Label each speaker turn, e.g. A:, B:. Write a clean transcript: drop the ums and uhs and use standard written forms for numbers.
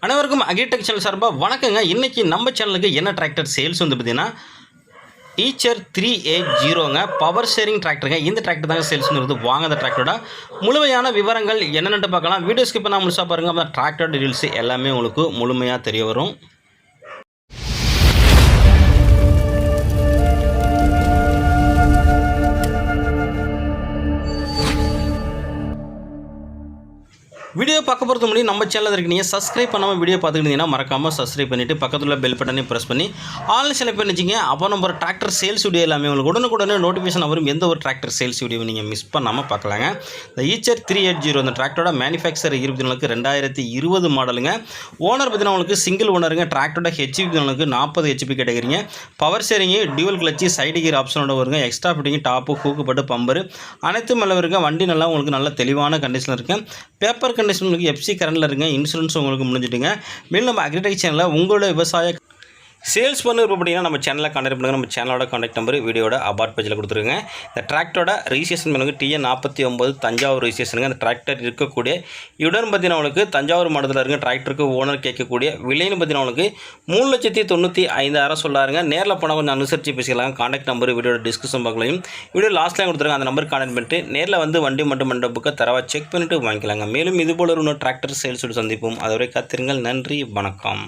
A: அனைவருக்கும் agritech channel சார்பாக வணக்கங்க. இன்றைக்கி நம்ம சேனலுக்கு என்ன டிராக்டர் சேல்ஸ் வந்து பார்த்தீங்கன்னா ஈச்சர் 380ங்க பவர் ஷேரிங் டிராக்டருங்க. இந்த டிராக்டர் தாங்க சேல்ஸ் வருது. வாங்க அந்த டிராக்டரோட முழுமையான விவரங்கள் என்னென்னு பார்க்கலாம். வீடியோ ஸ்கிப் பண்ணால் முழுசாக பாருங்கள். அப்போ டிராக்டர் டீட்டெயில்ஸ் எல்லாமே உங்களுக்கு முழுமையாக தெரிய வரும். வீடியோ பார்க்க போகிறது முன்னாடி நம்ம சேனலில் இருக்கீங்க சப்ஸ்கிரைப் பண்ணாமல் வீடியோ பார்த்துக்கிட்டீங்கன்னா மறக்காமல் சப்ஸ்கிரைப் பண்ணிவிட்டு பக்கத்தில் பெல் பட்டனையும் ப்ரெஸ் பண்ணி ஆன்லைன் செலக்ட் பண்ணிச்சிங்க. அப்போ நம்ம ஒரு டிராக்டர் சேல்ஸ் வீடியோ எல்லாமே உங்களுக்கு உடனுக்குடனே நோட்டிஃபிகேஷன் வரும். எந்த ஒரு டிராக்டர் சேல்ஸ் வீடியோ நீங்கள் மிஸ் பண்ணாமல் பார்க்கலாங்க. இந்த ஈச்சர் 380 அந்த டிராக்டரோட மேனுஃபேக்சர் 2020 மாடலுங்க. ஓனர் பார்த்தீங்கன்னா உங்களுக்கு சிங்கிள் ஓனருங்க. டிராக்டரோட ஹெச்பி உங்களுக்கு 40 ஹெச்பி கேட்டகரிங்க. Power sharing dual clutch side gear ஆப்ஷனோட வருங்க. எக்ஸ்ட்ரா ஃபிட்டிங் டாப்பு கூக்குப்பட்டு பம்பரு அனைத்து மேலே இருக்க வண்டி நல்லா உங்களுக்கு நல்ல தெளிவான கண்டிஷனில் இருக்குது. பேப்பர் கண்டிஷன் உங்களுக்கு எஃப்சி கரண்டில் இருங்க. இன்சூரன்ஸ் உங்களுக்கு முடிஞ்சிட்டுங்க. மேலும் நம்ம அக்ரிடெக் சேனலில் உங்களோட விவசாய சேல்ஸ் பண்ண அப்படின்னா நம்ம சேனலில் கான்டாக்ட் பண்ணுங்கள். நம்ம சேனலோட கான்டாக்ட் நம்பர் வீடியோட அபார்ட் பேஜில் கொடுத்துருங்க. இந்த டிராக்டரோட ரிஜிஸ்ட்ரேஷன் பண்ணுங்க TN49 தஞ்சாவூர் ரிஜிஸ்ட்ரேஷனுங்க. அந்த டிராக்டர் இருக்கக்கூடிய இடன் பார்த்தீங்கன்னா உங்களுக்கு தஞ்சாவூர் மாவட்டத்தில் இருக்க டிராக்டருக்கு ஓனர் கேட்கக்கூடிய விலைன்னு பார்த்தீங்கன்னா உங்களுக்கு 3,95,000 சொல்லாருங்க. நேரில் போனால் கொஞ்சம் அனுசரித்து பேசிக்கலாம். கான்டாக்ட் நம்பர் வீடியோட டிஸ்கிரிப்ஷன் பார்க்கலையும் வீடியோ லாஸ்ட்லையும் கொடுத்துருங்க. அந்த நம்பர் கான்டாக்ட் பண்ணிட்டு நேரில் வந்து வண்டி மட்டும் மண்டபுக்கை தரவாக செக் பண்ணிவிட்டு வாங்கிக்கலாங்க. மேலும் இதுபோல ஒரு டிராக்டர் சேல்ஸோடு சந்திப்போம். அதுவரை காத்திருங்கள். நன்றி, வணக்கம்.